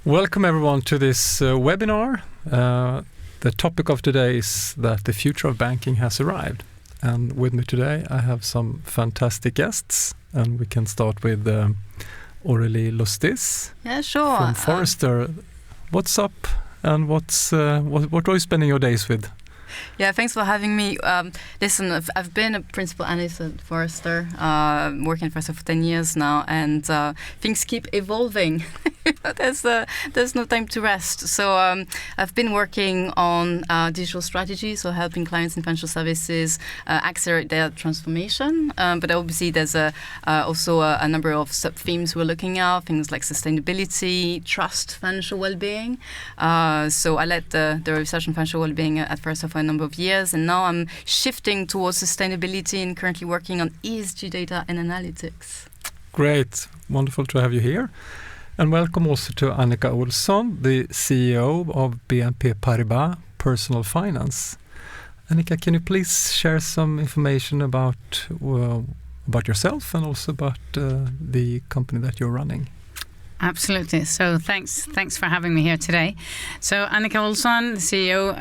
Welcome everyone to this webinar. The topic of today is that the future of banking has arrived. And with me today I have some fantastic guests, and we can start with Aurelie Lustis. Yeah, sure. From Forrester. What's up, and what are you spending your days with? Yeah, thanks for having me. Listen, I've been a principal analyst at Forrester, working at Forrester for 10 years now, and things keep evolving. There's no time to rest. So I've been working on digital strategy, so helping clients in financial services accelerate their transformation. But obviously there's also a number of sub-themes we're looking at, things like sustainability, trust, financial well-being. So I led the research on financial well-being at Forrester for a number of years, and now I'm shifting towards sustainability and currently working on ESG data and analytics. Great, wonderful to have you here. And welcome also to Annika Olsson, the CEO of BNP Paribas Personal Finance. Annika, can you please share some information about yourself and also about the company that you're running? Absolutely. So thanks for having me here today. So Annika Olsson, CEO,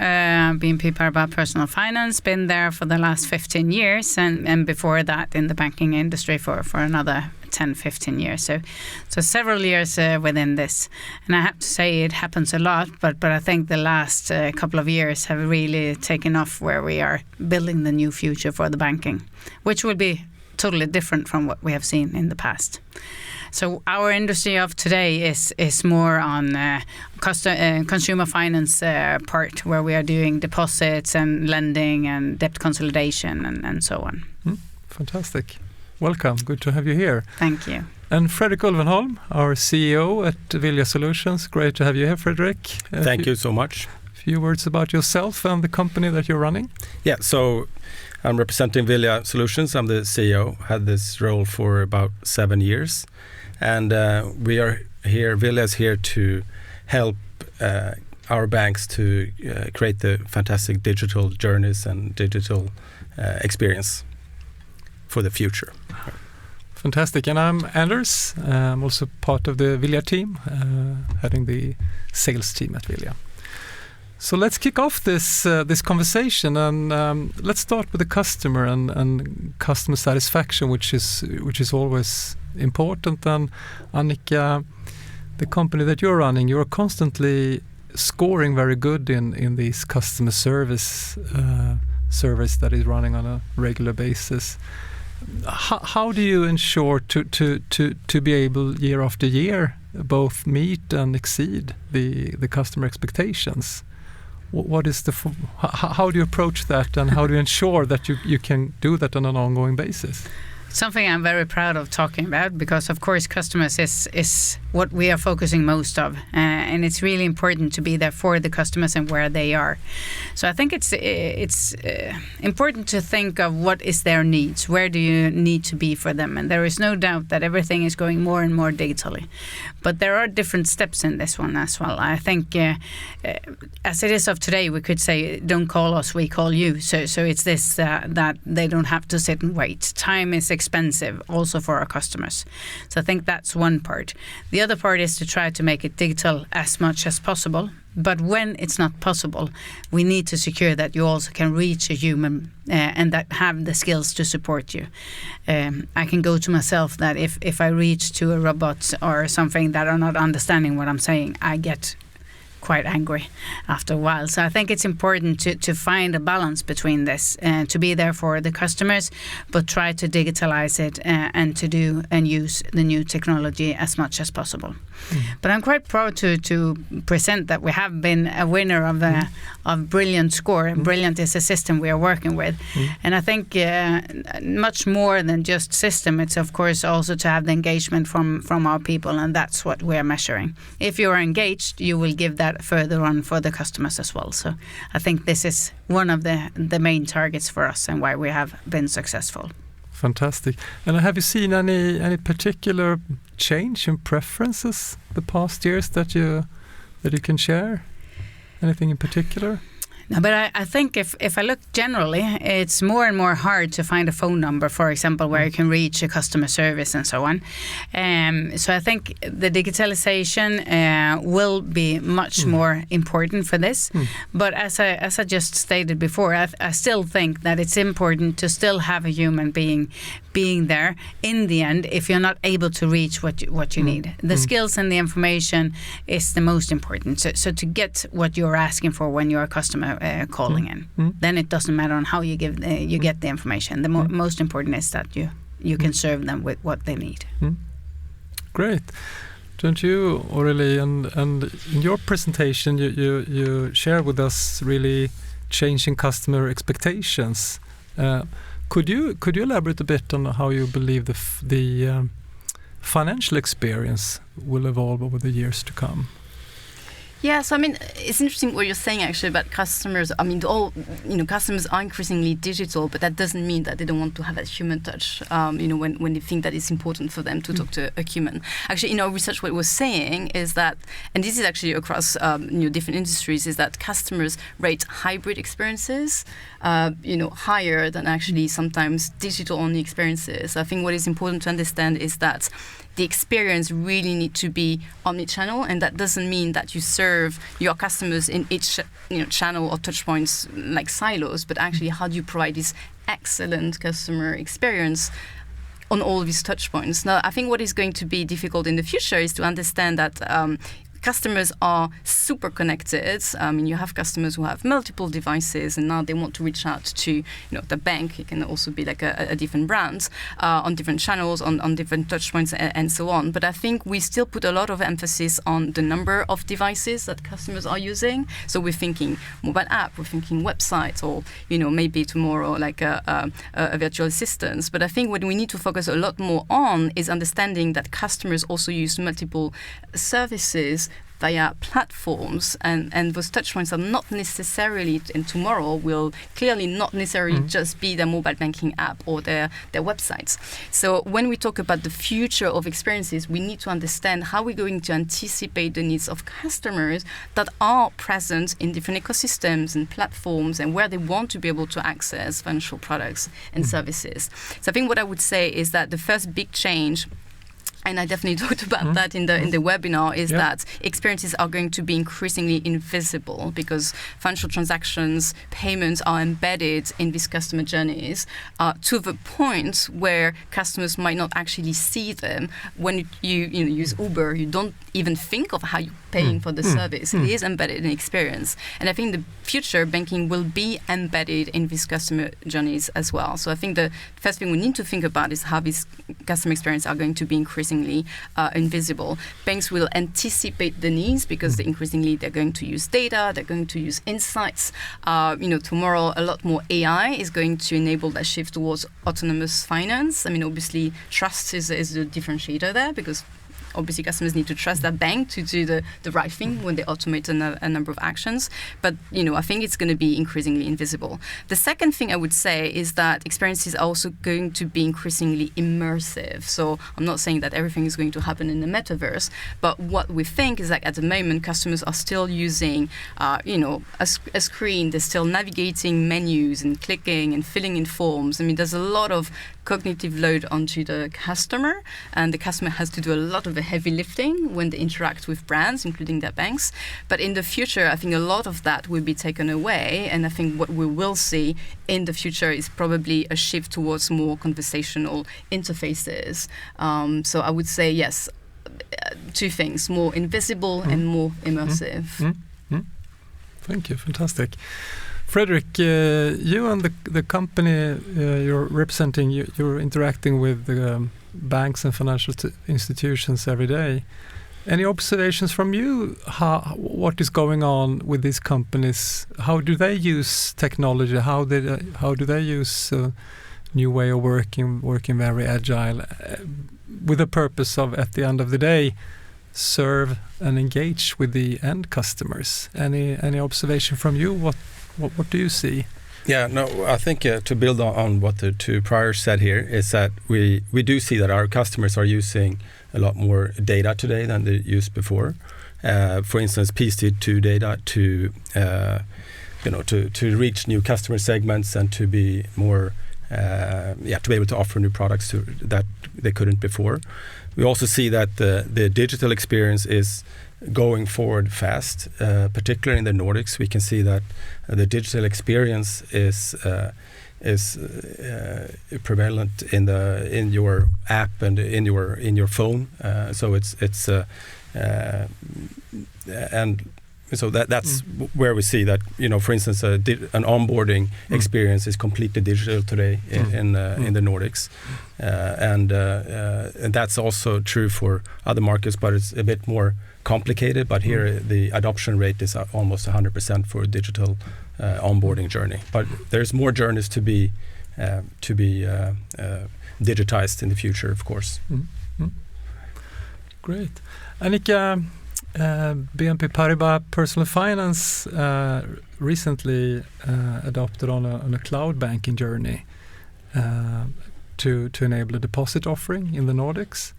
BNP Paribas Personal Finance, been there for the last 15 years and before that in the banking industry for another 10-15 years. So several years within this. And I have to say it happens a lot, but I think the last couple of years have really taken off, where we are building the new future for the banking, which will be totally different from what we have seen in the past. So our industry of today is more on consumer finance part, where we are doing deposits and lending and debt consolidation and so on. Fantastic. Welcome. Good to have you here. Thank you. And Fredrik Ulvenholm, our CEO at Vilja Solutions. Great to have you here, Fredrik. Thank you so much. A few words about yourself and the company that you're running. Yeah, so I'm representing Vilja Solutions. I'm the CEO. Had this role for about 7 years. And we are here, Vilja is here to help our banks to create the fantastic digital journeys and digital experience for the future. Fantastic. And I'm Anders. I'm also part of the Vilja team, heading the sales team at Vilja. So let's kick off this conversation, and let's start with the customer and customer satisfaction, which is always important. And Annika, the company that you're running, you're constantly scoring very good in these customer service surveys that is running on a regular basis. How do you ensure to be able year after year both meet and exceed the customer expectations? What is how do you approach that, and how do you ensure that you can do that on an ongoing basis? Something I'm very proud of talking about, because of course customers is what we are focusing most of, and it's really important to be there for the customers and where they are. So I think it's important to think of what is their needs, where do you need to be for them, and there is no doubt that everything is going more and more digitally, but there are different steps in this one as well. I think as it is of today, we could say don't call us, we call you. So it's this that they don't have to sit and wait. Time is expensive also for our customers. So I think that's one part. The other part is to try to make it digital as much as possible. But when it's not possible, we need to secure that you also can reach a human and that have the skills to support you. I can go to myself that if I reach to a robot or something that are not understanding what I'm saying, I get quite angry after a while. So I think it's important to find a balance between this, to be there for the customers, but try to digitalize it and to do and use the new technology as much as possible. But I'm quite proud to present that we have been a winner of Brilliant score. Brilliant is a system we are working with. And I think much more than just system, it's of course also to have the engagement from our people, and that's what we are measuring. If you are engaged, you will give that further on for the customers as well. So I think this is one of the main targets for us and why we have been successful. Fantastic. And have you seen any particular change in preferences the past years that you can share? Anything in particular? No, but I think if I look generally, it's more and more hard to find a phone number, for example, where you can reach a customer service and so on. So I think the digitalization will be much more important for this. But as I just stated before, I still think that it's important to still have a human being there in the end if you're not able to reach what you need. The skills and the information is the most important. So to get what you're asking for when you're a customer calling in, then it doesn't matter on how you get the information. The most important is that you can serve them with what they need. Great. Don't you, Aurelie? And in your presentation, you share with us really changing customer expectations. Could you elaborate a bit on how you believe the financial experience will evolve over the years to come? Yeah, so I mean, it's interesting what you're saying actually about customers. I mean, customers are increasingly digital, but that doesn't mean that they don't want to have that human touch. When they think that it's important for them to talk to a human. Actually, in our research, what we're saying is that, and this is actually across different industries, is that customers rate hybrid experiences, higher than actually sometimes digital-only experiences. I think what is important to understand is that the experience really need to be omni-channel, and that doesn't mean that you serve your customers in each channel or touch points like silos, but actually how do you provide this excellent customer experience on all these touch points. Now, I think what is going to be difficult in the future is to understand that customers are super connected. You have customers who have multiple devices, and now they want to reach out to the bank. It can also be like a different brand on different channels, on different touch points, and so on. But I think we still put a lot of emphasis on the number of devices that customers are using. So we're thinking mobile app, we're thinking website, or maybe tomorrow like a virtual assistant. But I think what we need to focus a lot more on is understanding that customers also use multiple services via platforms, and those touchpoints are not necessarily, and tomorrow will clearly not necessarily just be their mobile banking app or their websites. So when we talk about the future of experiences, we need to understand how we're going to anticipate the needs of customers that are present in different ecosystems and platforms and where they want to be able to access financial products and services. So I think what I would say is that the first big change, and I definitely talked about that in the webinar, is that experiences are going to be increasingly invisible because financial transactions, payments are embedded in these customer journeys to the point where customers might not actually see them. When you use Uber, you don't even think of how you're paying for the service. It is embedded in experience. And I think the future banking will be embedded in these customer journeys as well. So I think the first thing we need to think about is how these customer experiences are going to be increasingly invisible. Banks will anticipate the needs because increasingly they're going to use data, they're going to use insights. Tomorrow a lot more AI is going to enable that shift towards autonomous finance. I mean, obviously trust is the differentiator there, because obviously customers need to trust that bank to do the right thing when they automate a number of actions. But, I think it's going to be increasingly invisible. The second thing I would say is that experiences are also going to be increasingly immersive. So I'm not saying that everything is going to happen in the metaverse, but what we think is that at the moment customers are still using, a screen. They're still navigating menus and clicking and filling in forms. I mean, there's a lot of cognitive load onto the customer, and the customer has to do a lot of the heavy lifting when they interact with brands, including their banks. But in the future, I think a lot of that will be taken away, and I think what we will see in the future is probably a shift towards more conversational interfaces. So I would say yes, two things: more invisible and more immersive. Thank you, fantastic. Fredrik, you and the company you're representing, you're interacting with banks and financial institutions every day. Any observations from you? What is going on with these companies? How do they use technology? How do they use a new way of working very agile, with a purpose of, at the end of the day, serve and engage with the end customers? Any observation from you? What do you see? Yeah, no, I think to build on what the two prior said here is that we do see that our customers are using a lot more data today than they used before. For instance, PSD2 data to to reach new customer segments and to be more to be able to offer new products that they couldn't before. We also see that the digital experience is going forward fast, particularly in the Nordics. We can see that the digital experience is prevalent in your app and in your phone. So that's where we see that, for instance, an onboarding experience is completely digital today in the Nordics, and that's also true for other markets, but it's a bit more complicated. But here the adoption rate is almost 100% for digital onboarding journey. But there's more journeys to be digitized in the future, of course. Great. Annika, BNP Paribas Personal Finance recently adopted on a cloud banking journey to enable a deposit offering in the Nordics.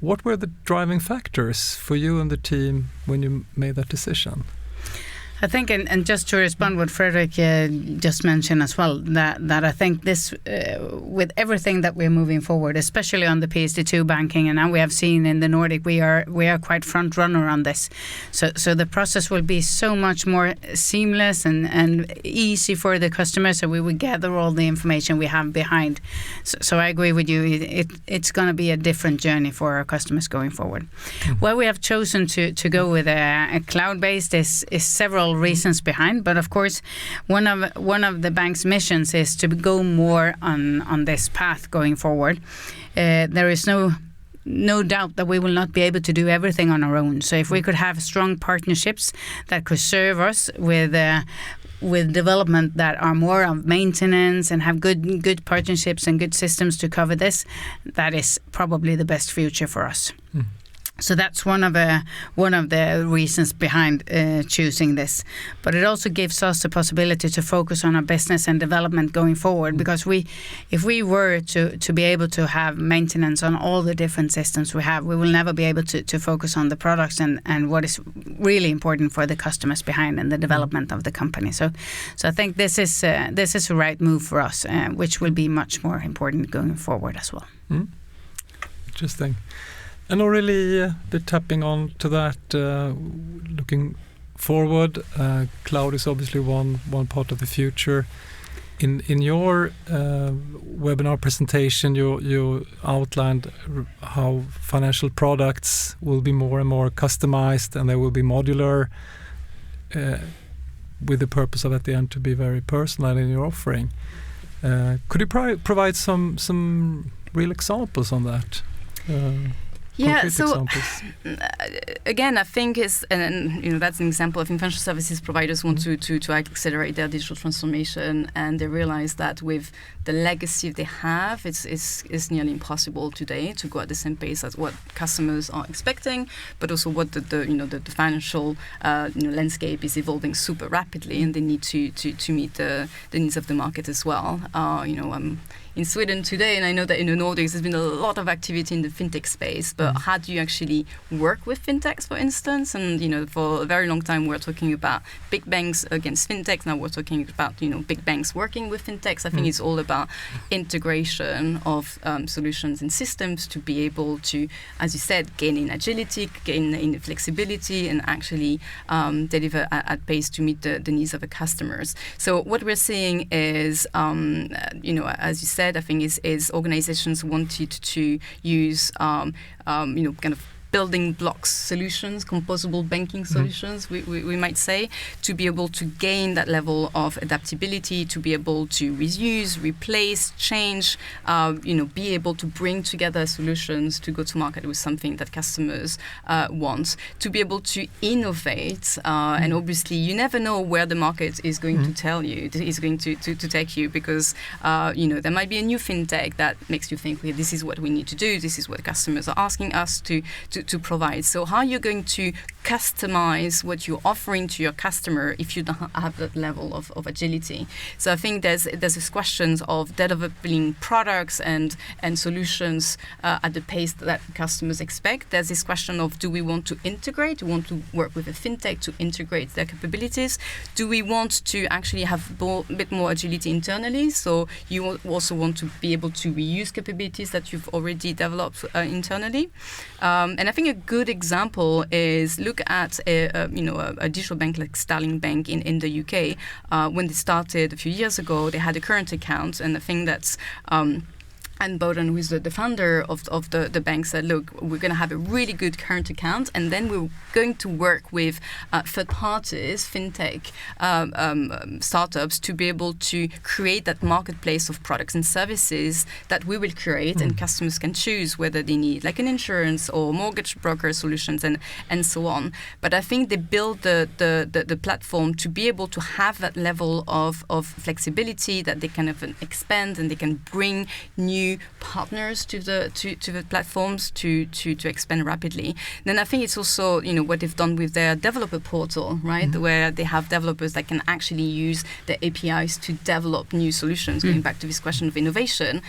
What were the driving factors for you and the team when you made that decision? I think, and just to respond what Fredrik just mentioned as well, that I think this, with everything that we're moving forward, especially on the PSD2 banking, and now we have seen in the Nordic, we are quite front runner on this. So the process will be so much more seamless and easy for the customers, so we will gather all the information we have behind. So I agree with you, it's going to be a different journey for our customers going forward. Why we have chosen to go with a cloud-based is several reasons behind, but of course one of the bank's missions is to go more on this path going forward. There is no doubt that we will not be able to do everything on our own. So if we could have strong partnerships that could serve us with development that are more of maintenance and have good partnerships and good systems to cover this, that is probably the best future for us. So that's one of the reasons behind choosing this. But it also gives us the possibility to focus on our business and development going forward, because if we were to be able to have maintenance on all the different systems we have, we will never be able to focus on the products and what is really important for the customers behind and the development of the company. So I think this is a right move for us, which will be much more important going forward as well. Interesting. And Aurelie, a bit tapping on to that, looking forward, cloud is obviously one part of the future. In your webinar presentation, you outlined how financial products will be more and more customized, and they will be modular, with the purpose of at the end to be very personal in your offering. Could you provide some real examples on that? Yeah, so again, I think that's an example of financial services providers want to accelerate their digital transformation, and they realize that with the legacy they have, it's nearly impossible today to go at the same pace as what customers are expecting, but also what the financial landscape is evolving super rapidly, and they need to meet the needs of the market as well. In Sweden today, and I know that in the Nordics there's been a lot of activity in the fintech space, but how do you actually work with fintechs, for instance? And for a very long time we're talking about big banks against fintechs. Now we're talking about big banks working with fintechs. I think it's all about integration of solutions and systems to be able to, as you said, gain in agility, gain in flexibility, and actually deliver at pace to meet the needs of the customers. So what we're seeing is, as you said, I think is organizations wanted to use kind of building blocks solutions, composable banking solutions, we might say, to be able to gain that level of adaptability, to be able to reuse, replace, change, be able to bring together solutions to go to market with something that customers want, to be able to innovate. And obviously, you never know where the market is going to tell you, is going to take you, because, there might be a new fintech that makes you think, well, this is what we need to do, this is what customers are asking us to to provide. So how are you going to customize what you're offering to your customer if you don't have that level of agility? So I think there's this questions of developing products and solutions at the pace that customers expect. There's this question of, do we want to integrate? Do we want to work with a fintech to integrate their capabilities? Do we want to actually have a bit more agility internally? So you also want to be able to reuse capabilities that you've already developed internally. And I think a good example is look at a digital bank like Starling Bank in the UK. When they started a few years ago, they had a current account, and I think that's Anne Bowden, who is the founder of the bank, said, look, we're going to have a really good current account, and then we're going to work with third parties, fintech startups, to be able to create that marketplace of products and services that we will create, and customers can choose whether they need like an insurance or mortgage broker solutions and so on. But I think they build the platform to be able to have that level of flexibility, that they can expand and they can bring new partners to the platforms to expand rapidly. Then I think it's also what they've done with their developer portal, right, where they have developers that can actually use the APIs to develop new solutions. Going back to this question of innovation,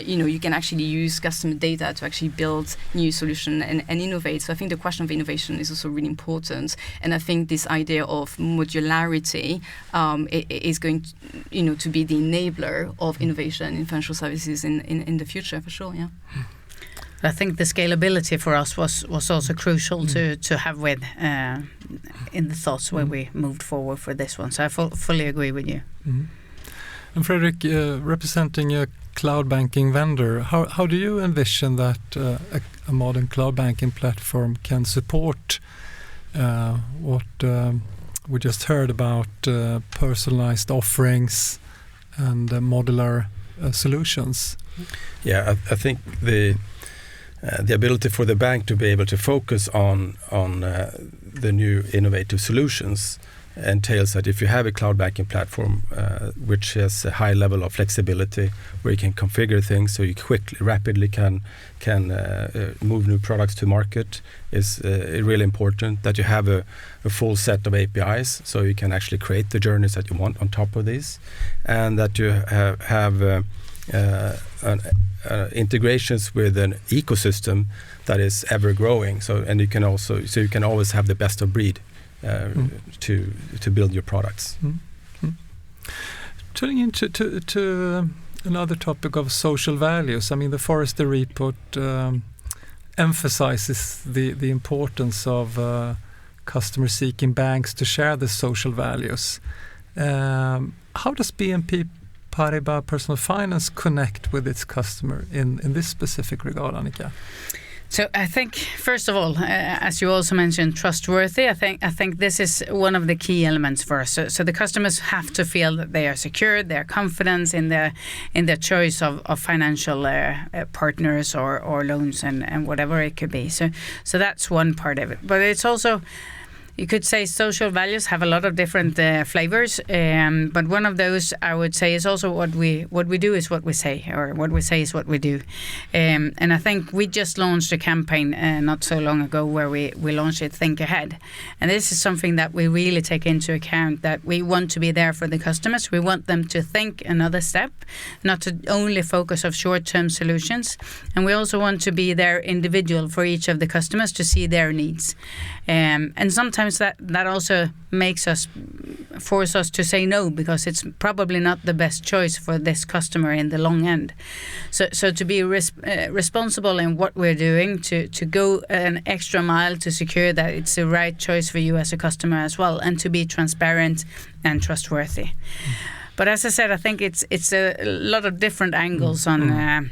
you can actually use customer data to actually build new solution and innovate. So I think the question of innovation is also really important, and I think this idea of modularity is going to be the enabler of innovation in financial services in the future, for sure. Yeah. I think the scalability for us was also crucial to have with in the thoughts when we moved forward for this one. So I fully agree with you. And Fredrik, representing a cloud banking vendor, how do you envision that a modern cloud banking platform can support what we just heard about, personalized offerings and modular solutions? Yeah, I think the ability for the bank to be able to focus on the new innovative solutions entails that if you have a cloud banking platform which has a high level of flexibility, where you can configure things so you rapidly can move new products to market, is really important. That you have a full set of APIs so you can actually create the journeys that you want on top of this, and that you have integrations with an ecosystem that is ever growing. So you can always have the best of breed to build your products. Turning into another topic of social values, I mean, the Forrester report emphasizes the importance of customer-seeking banks to share the social values. How does BNP Paribas Personal Finance connect with its customer in this specific regard, Annika? So I think, first of all, as you also mentioned, trustworthy. I think this is one of the key elements for us. So the customers have to feel that they are secure, their confidence in their choice of financial partners or loans and whatever it could be. So that's one part of it. But it's also, you could say, social values have a lot of different flavors, but one of those I would say is also what we do is what we say, or what we say is what we do. And I think we just launched a campaign not so long ago where we launched it, Think Ahead. And this is something that we really take into account, that we want to be there for the customers. We want them to think another step, not to only focus on short-term solutions. And we also want to be there individual for each of the customers to see their needs. And sometimes that also force us to say no, because it's probably not the best choice for this customer in the long end. So to be responsible in what we're doing, to go an extra mile to secure that it's the right choice for you as a customer as well, and to be transparent and trustworthy. But as I said, I think it's a lot of different angles on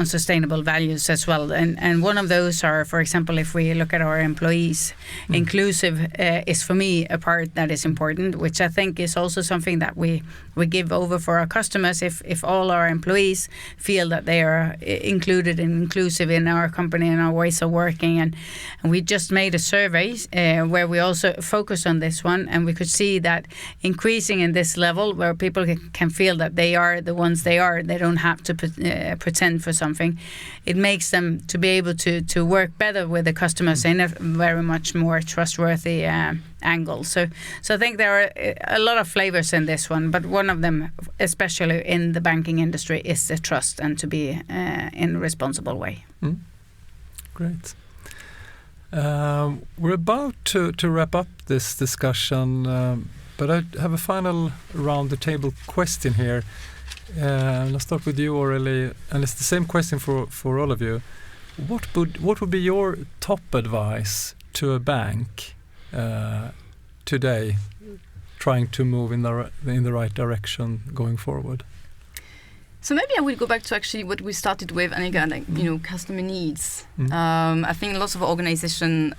sustainable values as well. And one of those are, for example, if we look at our employees, inclusive is for me a part that is important, which I think is also something that we give over for our customers. If all our employees feel that they are included and inclusive in our company and our ways of working. And we just made a survey where we also focused on this one, and we could see that increasing in this level where people people can feel that they are the ones they are. They don't have to pretend for something. It makes them to be able to work better with the customers in a very much more trustworthy angle. So I think there are a lot of flavors in this one, but one of them, especially in the banking industry, is the trust and to be in a responsible way. Great. We're about to wrap up this discussion, but I have a final round the table question here. I'll start with you, Aurelie, and it's the same question for all of you. What would be your top advice to a bank today, trying to move in the right direction going forward? So maybe I will go back to actually what we started with, Annika, like, customer needs. I think lots of organizations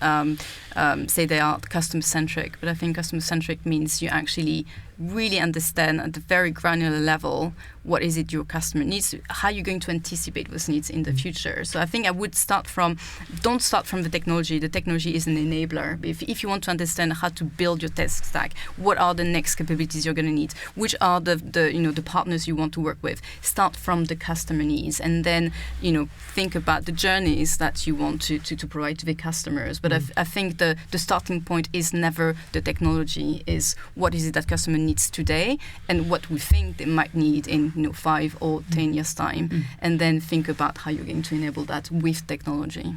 say they are customer-centric, but I think customer-centric means you actually really understand at the very granular level what is it your customer needs, how you're going to anticipate those needs in the future. So I think I would don't start from the technology. The technology is an enabler. But if you want to understand how to build your tech stack, what are the next capabilities you're going to need, which are the partners you want to work with, start from the customer needs, and then think about the journeys that you want to provide to the customers. But I think the starting point is never the technology, is what is it that customer needs today and what we think they might need in 5 or 10 years time, and then think about how you're going to enable that with technology.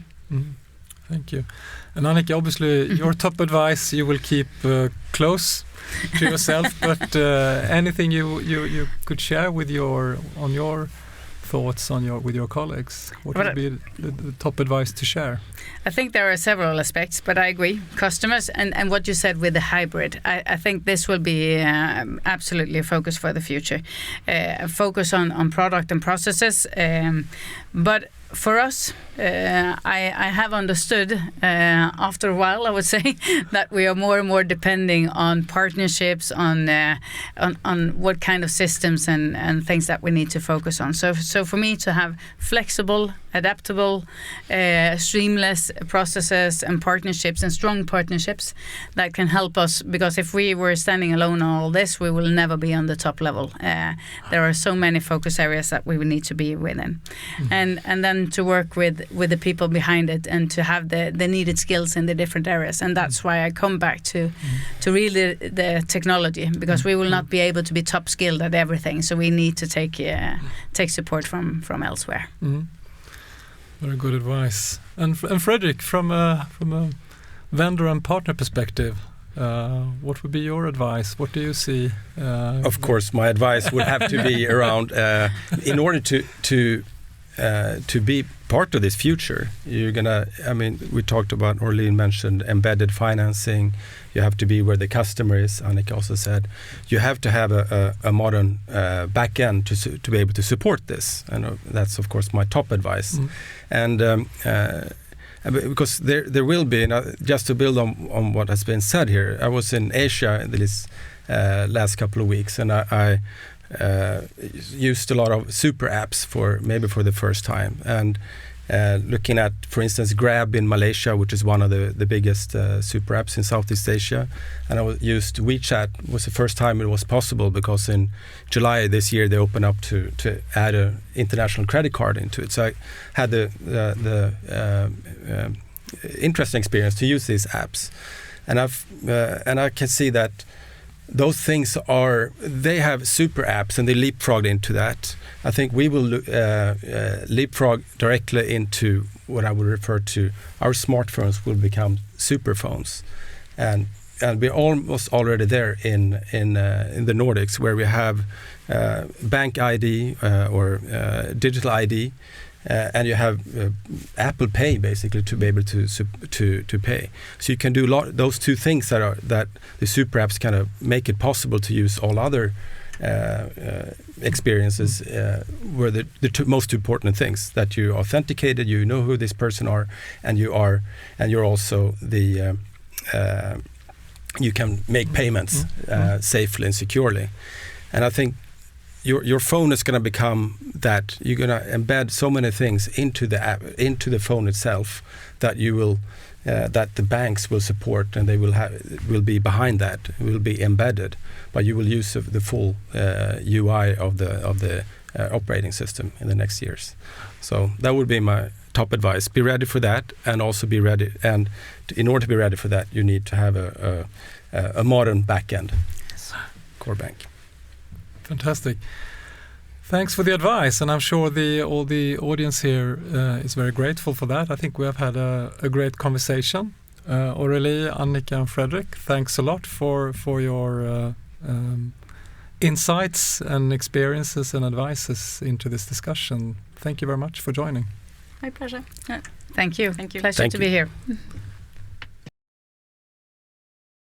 Thank you. And Annika, obviously your top advice you will keep close to yourself, but anything you could share with your thoughts with your colleagues? What would be the top advice to share? I think there are several aspects, but I agree. Customers and what you said with the hybrid, I think this will be absolutely a focus for the future. A focus on product and processes, but for us, I have understood after a while, I would say, that we are more and more depending on partnerships, on what kind of systems and things that we need to focus on. So for me to have flexible, adaptable, seamless processes and partnerships and strong partnerships that can help us, because if we were standing alone on all this, we will never be on the top level. There are so many focus areas that we will need to be within, and then to work with the people behind it and to have the needed skills in the different areas. And that's why I come back to really the technology, because we will not be able to be top skilled at everything. So we need to take support from elsewhere. Very good advice. And Fredrik, from a vendor and partner perspective, what would be your advice? What do you see? Of course, my advice would have to be around in order to be part of this future. We talked about, Aurelie mentioned embedded financing. You have to be where the customer is. Annika also said you have to have a modern back end to be able to support this. And that's of course my top advice. And because there will be, just to build on what has been said here, I was in Asia this last couple of weeks, and I used a lot of super apps for the first time, and looking at, for instance, Grab in Malaysia, which is one of the biggest super apps in Southeast Asia, and I used WeChat. Was the first time it was possible, because in July this year they opened up to add an international credit card into it. So I had the interesting experience to use these apps, and I can see that those things they have super apps and they leapfrogged into that. I think we will leapfrog directly into what I would refer to, our smartphones will become super phones, and we're almost already there in the Nordics, where we have bank ID or digital ID, and you have Apple Pay basically to be able to pay. So you can do those two things that the super apps kind of make it possible to use all other experiences, were the most important things, that you authenticated, you know who this person are, and you're also you can make payments safely and securely. And I think your phone is going to become that. You're going to embed so many things into the app, into the phone itself, that you will that the banks will support, and they will be behind that, will be embedded, but you will use the full UI of the operating system in the next years. So that would be my top advice. Be ready for that, and also be ready. And in order to be ready for that, you need to have a modern backend, core bank. Fantastic. Thanks for the advice, and I'm sure all the audience here is very grateful for that. I think we have had a great conversation. Aurelie, Annika, and Fredrik, thanks a lot for your insights and experiences and advices into this discussion. Thank you very much for joining. My pleasure. Yeah. Thank you. Thank you. Pleasure Thank to you. be here.